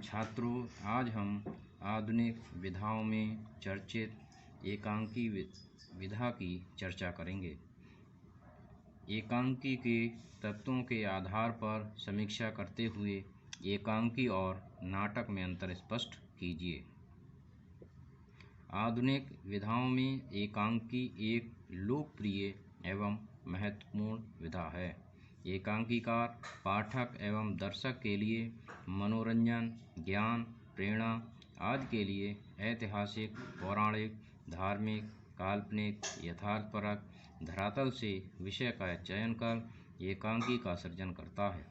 छात्रों, आज हम आधुनिक विधाओं में चर्चित एकांकी विधा की चर्चा करेंगे। एकांकी के तत्वों के आधार पर समीक्षा करते हुए एकांकी और नाटक में अंतर स्पष्ट कीजिए। आधुनिक विधाओं में एकांकी एक लोकप्रिय एवं महत्वपूर्ण विधा है। एकांकीकार पाठक एवं दर्शक के लिए मनोरंजन, ज्ञान, प्रेरणा आदि के लिए ऐतिहासिक, पौराणिक, धार्मिक, काल्पनिक, यथार्थपरक, धरातल से विषय का चयन कर एकांकी का सृजन करता है।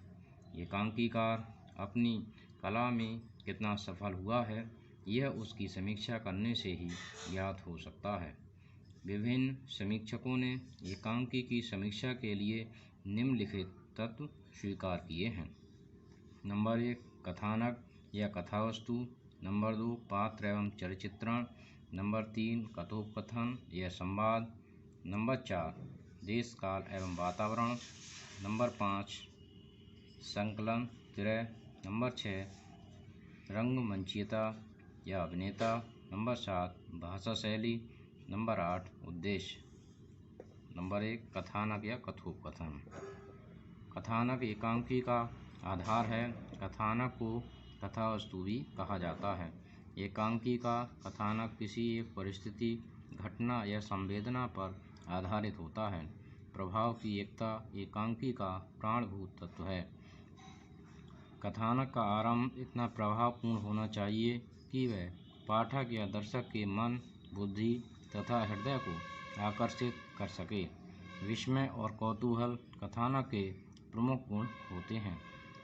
एकांकीकार अपनी कला में कितना सफल हुआ है, यह उसकी समीक्षा करने से ही ज्ञात हो सकता है। विभिन्न समीक्षकों ने एकांकी की समीक्षा के लिए निम्नलिखित तत्व स्वीकार किए हैं। नंबर 1, कथानक या कथावस्तु। नंबर 2, पात्र एवं चरित्रण। नंबर 3, कथोपकथन या संवाद। नंबर 4, देश काल एवं वातावरण। नंबर 5, संकलन त्रय। नंबर 6, रंगमंचीयता या अभिनेता। नंबर 7, भाषा शैली। नंबर 8, उद्देश्य। नंबर 1, कथानक या कथोपकथन। कथानक एकांकी का आधार है। कथानक को कथावस्तु भी कहा जाता है। एकांकी का कथानक किसी एक परिस्थिति, घटना या संवेदना पर आधारित होता है। प्रभाव की एकता एकांकी का प्राणभूत तत्व है। कथानक का आरंभ इतना प्रभावपूर्ण होना चाहिए कि वह पाठक या दर्शक के मन, बुद्धि तथा हृदय को आकर्षित कर सके। विस्मय और कौतूहल कथानक के प्रमुख गुण होते हैं।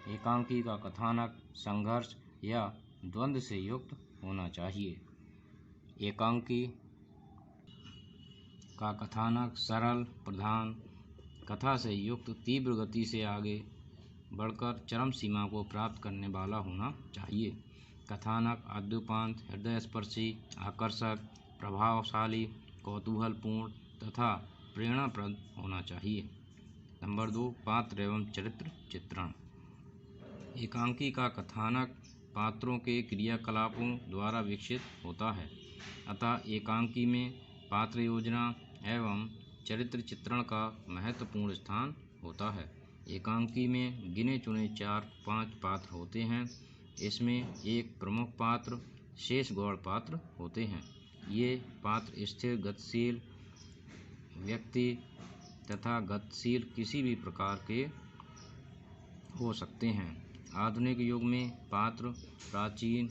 एकांकी का कथानक संघर्ष या द्वंद्व से युक्त होना चाहिए। एकांकी का कथानक सरल, प्रधान, कथा से युक्त, तीव्र गति से आगे बढ़कर चरम सीमा को प्राप्त करने वाला होना चाहिए। कथानक आद्योपांत, हृदयस्पर्शी, आकर्षक, प्रभावशाली, कौतूहलपूर्ण तथा प्रेरणाप्रद होना चाहिए। नंबर 2, पात्र एवं चरित्र चित्रण। एकांकी का कथानक पात्रों के क्रियाकलापों द्वारा विकसित होता है, अतः एकांकी में पात्र योजना एवं चरित्र चित्रण का महत्वपूर्ण स्थान होता है। एकांकी में गिने चुने 4-5 पात्र होते हैं। इसमें एक प्रमुख पात्र, शेष गौण पात्र होते हैं। ये पात्र स्थिर, गतिशील व्यक्ति तथा गतिशील किसी भी प्रकार के हो सकते हैं। आधुनिक युग में पात्र प्राचीन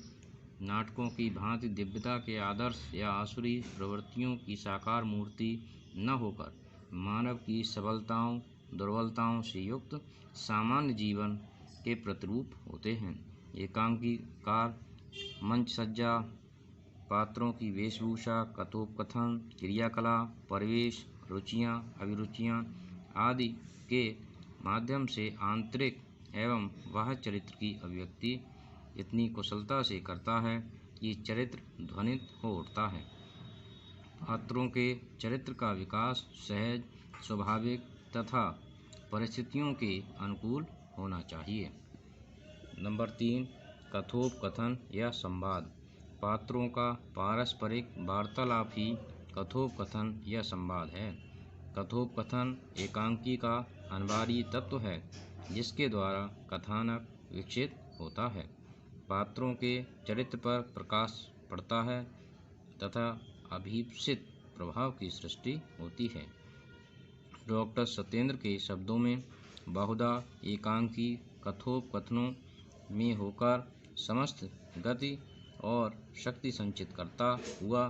नाटकों की भांति दिव्यता के आदर्श या आसुरी प्रवृत्तियों की साकार मूर्ति न होकर मानव की सबलताओं, दुर्बलताओं से युक्त सामान्य जीवन के प्रतिरूप होते हैं। एकांकीकार मंचसज्जा, पात्रों की वेशभूषा, कथोपकथन, क्रियाकलाप, परिवेश, रुचियाँ, अभिरुचियाँ आदि के माध्यम से आंतरिक एवं बाह्य चरित्र की अभिव्यक्ति इतनी कुशलता से करता है कि चरित्र ध्वनित हो उठता है। पात्रों के चरित्र का विकास सहज, स्वाभाविक तथा परिस्थितियों के अनुकूल होना चाहिए। नंबर 3, कथोपकथन या संवाद। पात्रों का पारस्परिक वार्तालाप ही कथोपकथन या संवाद है। कथोपकथन एकांकी का अनिवार्य तत्व है, जिसके द्वारा कथानक विकसित होता है, पात्रों के चरित्र पर प्रकाश पड़ता है तथा अभीप्सित प्रभाव की सृष्टि होती है। डॉक्टर सत्येंद्र के शब्दों में, बहुधा एकांकी कथोपकथनों में होकर समस्त गति और शक्ति संचित करता हुआ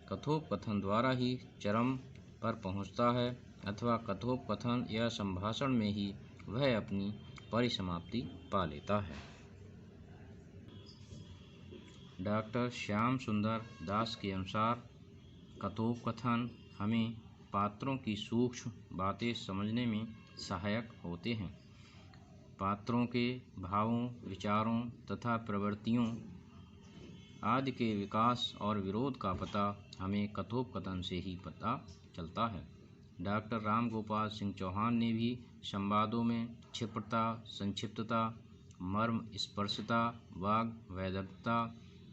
कथोपकथन द्वारा ही चरम पर पहुंचता है, अथवा कथोपकथन या संभाषण में ही वह अपनी परिसमाप्ति पा लेता है। डॉक्टर श्याम सुंदर दास के अनुसार कथोपकथन हमें पात्रों की सूक्ष्म बातें समझने में सहायक होते हैं। पात्रों के भावों, विचारों तथा प्रवृत्तियों आदि के विकास और विरोध का पता हमें कथोपकथन से ही पता चलता है। डॉक्टर राम गोपाल सिंह चौहान ने भी संवादों में क्षिप्रता, संक्षिप्तता मर्म स्पर्शता, वाग वैदग्ध्यता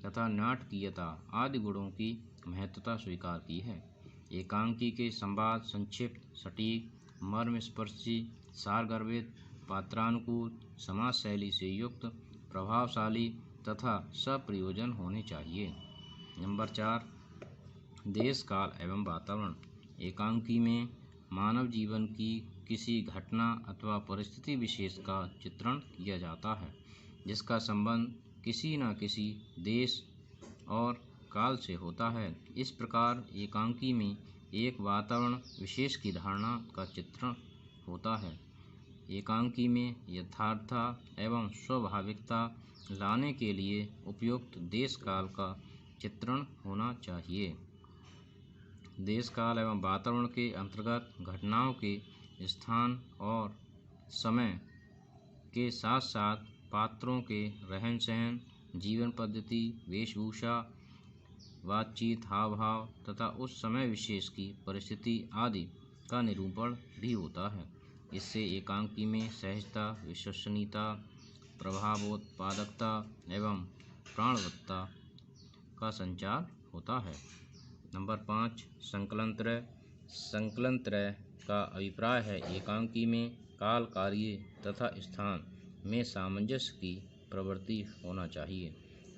तथा नाटकीयता आदि गुणों की महत्वता स्वीकार की है। एकांकी के संवाद संक्षिप्त, सटीक, मर्मस्पर्शी, सारगर्भित, पात्रानुकूल, समाज शैली से युक्त, प्रभावशाली तथा सप्रयोजन होने चाहिए। नंबर 4, देश काल एवं वातावरण। एकांकी में मानव जीवन की किसी घटना अथवा परिस्थिति विशेष का चित्रण किया जाता है जिसका संबंध किसी न किसी देश और काल से होता है। इस प्रकार एकांकी में एक वातावरण विशेष की धारणा का चित्रण होता है। एकांकी में यथार्थता एवं स्वाभाविकता लाने के लिए उपयुक्त देश काल का चित्रण होना चाहिए। देश काल एवं वातावरण के अंतर्गत घटनाओं के स्थान और समय के साथ साथ पात्रों के रहन सहन, जीवन पद्धति, वेशभूषा, बातचीत, हाव भाव तथा उस समय विशेष की परिस्थिति आदि का निरूपण भी होता है। इससे एकांकी में सहजता, विश्वसनीयता, प्रभावोत्पादकता एवं प्राणवत्ता का संचार होता है। नंबर 5, संकलनत्रय। संकलनत्रय का अभिप्राय है एकांकी में काल, कार्य तथा स्थान में सामंजस्य की प्रवृत्ति होना चाहिए,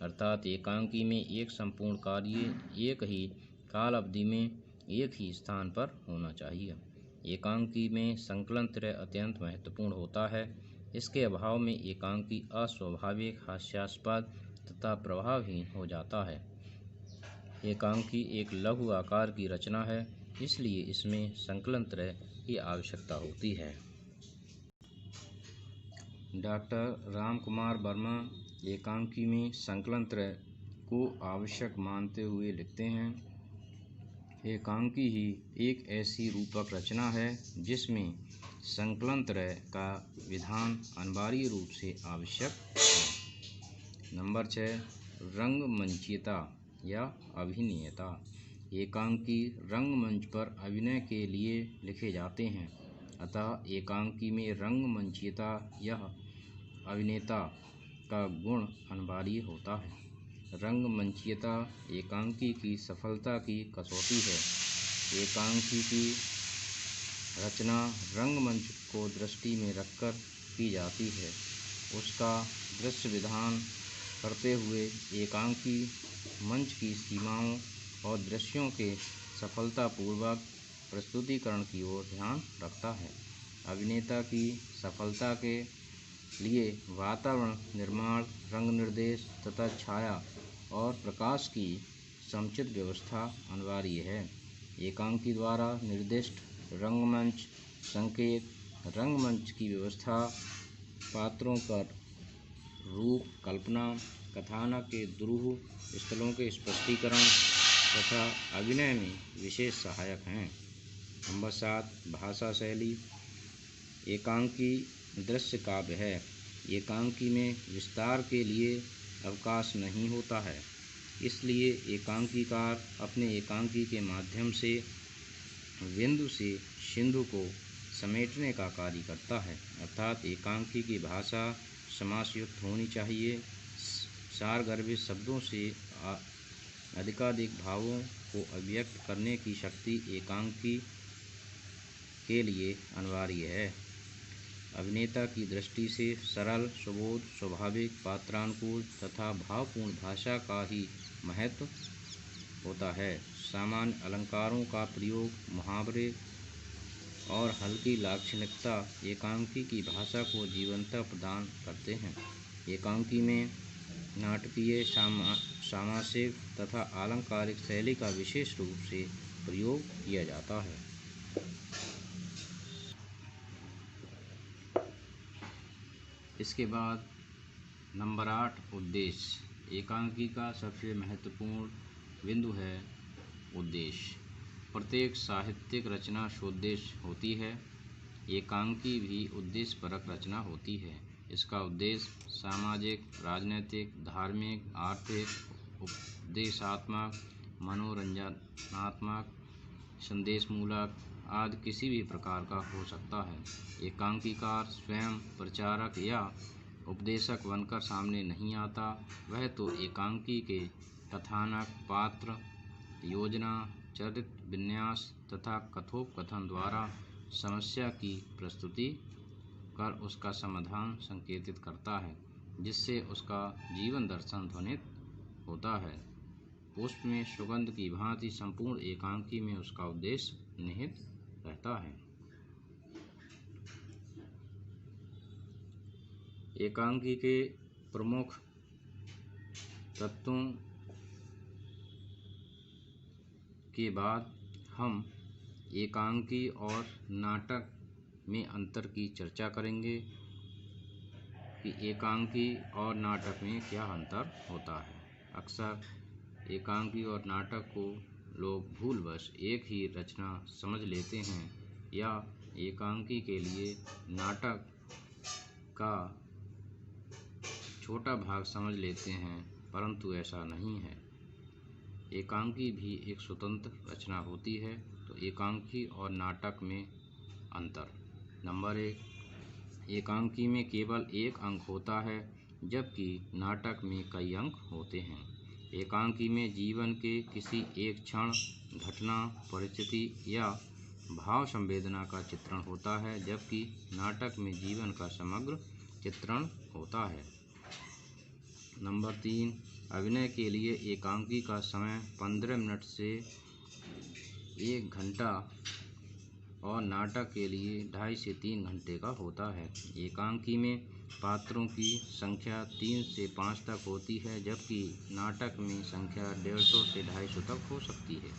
अर्थात एकांकी में एक संपूर्ण कार्य एक ही काल अवधि में एक ही स्थान पर होना चाहिए। एकांकी में संकलनत्रय अत्यंत महत्वपूर्ण होता है। इसके अभाव में एकांकी अस्वाभाविक, हास्यास्पद तथा प्रभावहीन हो जाता है। एकांकी एक लघु आकार की रचना है, इसलिए इसमें संकलनत्रय की आवश्यकता होती है। डॉक्टर रामकुमार वर्मा एकांकी में संकलनत्रय को आवश्यक मानते हुए लिखते हैं, एकांकी ही एक ऐसी रूपक रचना है जिसमें संकलनत्रय का विधान अनिवार्य रूप से आवश्यक है। नंबर 6, रंगमंचीयता या अभिनयता। एकांकी रंगमंच पर अभिनय के लिए लिखे जाते हैं, अतः एकांकी में रंगमंचीयता या अभिनेता का गुण अनिवार्य होता है। रंगमंचीयता एकांकी की सफलता की कसौटी है। एकांकी की रचना रंगमंच को दृष्टि में रखकर की जाती है। उसका दृश्य विधान करते हुए एकांकी मंच की सीमाओं और दृश्यों के सफलतापूर्वक प्रस्तुतिकरण की ओर ध्यान रखता है। अभिनेता की सफलता के लिए वातावरण निर्माण, रंग निर्देश तथा छाया और प्रकाश की समुचित व्यवस्था अनिवार्य है। एकांकी द्वारा निर्दिष्ट रंगमंच संकेत, रंगमंच की व्यवस्था, पात्रों पर रूप कल्पना, कथानक के दुरूह स्थलों के स्पष्टीकरण तथा अभिनय में विशेष सहायक हैं। नंबर 7, भाषा शैली। एकांकी दृश्य काव्य है। एकांकी में विस्तार के लिए अवकाश नहीं होता है, इसलिए एकांकीकार अपने एकांकी के माध्यम से बिंदु से सिंधु को समेटने का कार्य करता है, अर्थात एकांकी की भाषा समासयुक्त होनी चाहिए। सारगर्भित शब्दों से अधिकाधिक भावों को अभिव्यक्त करने की शक्ति एकांकी के लिए अनिवार्य है। अभिनेता की दृष्टि से सरल, सुबोध, स्वाभाविक, पात्रानुकूल तथा भावपूर्ण भाषा का ही महत्व होता है। सामान्य अलंकारों का प्रयोग, मुहावरे और हल्की लाक्षणिकता एकांकी की भाषा को जीवंतता प्रदान करते हैं। एकांकी में नाटकीय, सामासिक तथा आलंकारिक शैली का विशेष रूप से प्रयोग किया जाता है। इसके बाद नंबर 8, उद्देश्य। एकांकी का सबसे महत्वपूर्ण बिंदु है उद्देश्य। प्रत्येक साहित्यिक रचना सोद्देश्य होती है। एकांकी भी उद्देश्यपरक रचना होती है। इसका उद्देश्य सामाजिक, राजनैतिक, धार्मिक, आर्थिक, उपदेशात्मक, मनोरंजनात्मक, संदेशमूलक आदि किसी भी प्रकार का हो सकता है। एकांकीकार स्वयं प्रचारक या उपदेशक बनकर सामने नहीं आता, वह तो एकांकी के कथानक, पात्र, योजना, चरित्र विन्यास तथा कथोपकथन द्वारा समस्या की प्रस्तुति कर उसका समाधान संकेतित करता है, जिससे उसका जीवन दर्शन ध्वनित होता है। पुष्प में सुगंध की भांति संपूर्ण एकांकी में उसका उद्देश्य निहित रहता है। एकांकी के प्रमुख तत्वों के बाद हम एकांकी और नाटक में अंतर की चर्चा करेंगे कि एकांकी और नाटक में क्या अंतर होता है। अक्सर एकांकी और नाटक को लोग भूलवश एक ही रचना समझ लेते हैं या एकांकी के लिए नाटक का छोटा भाग समझ लेते हैं, परंतु ऐसा नहीं है। एकांकी भी एक स्वतंत्र रचना होती है। तो एकांकी और नाटक में अंतर। नंबर 1, एकांकी में केवल एक अंक होता है, जबकि नाटक में कई अंक होते हैं। एकांकी में जीवन के किसी एक क्षण, घटना, परिस्थिति या भाव संवेदना का चित्रण होता है, जबकि नाटक में जीवन का समग्र चित्रण होता है। नंबर 3, अभिनय के लिए एकांकी का समय 15 मिनट से 1 घंटा और नाटक के लिए 2.5 से 3 घंटे का होता है। एकांकी में पात्रों की संख्या 3 से 5 तक होती है, जबकि नाटक में संख्या 150 से 250 तक हो सकती है।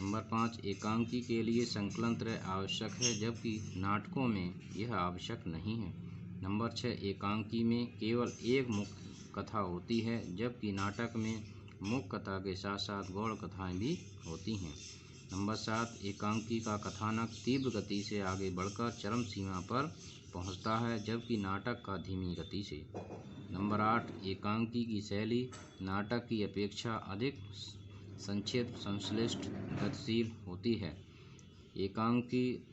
नंबर 5, एकांकी के लिए संकलन त्रय आवश्यक है, जबकि नाटकों में यह आवश्यक नहीं है। नंबर 6, एकांकी में केवल एक मुख्य कथा होती है, जबकि नाटक में मुख्य कथा के साथ साथ गौड़ कथाएं भी होती हैं। नंबर 7, एकांकी का कथानक तीव्र गति से आगे बढ़कर चरम सीमा पर पहुंचता है, जबकि नाटक का धीमी गति से। नंबर 8, एकांकी की शैली नाटक की अपेक्षा अधिक संक्षिप्त, संश्लिष्ट, गतिशील होती है। एकांकी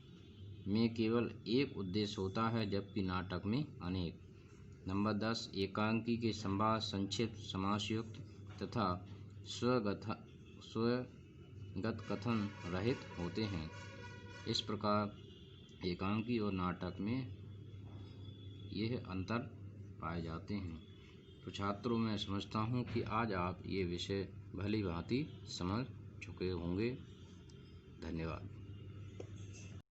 में केवल एक उद्देश्य होता है, जबकि नाटक में अनेक। नंबर 10, एकांकी के संवाद संक्षिप्त, समासयुक्त तथा स्वगत कथन रहित होते हैं। इस प्रकार एकांकी और नाटक में यह अंतर पाए जाते हैं। तो छात्रों, मैं समझता हूँ कि आज आप ये विषय भली भांति समझ चुके होंगे। धन्यवाद।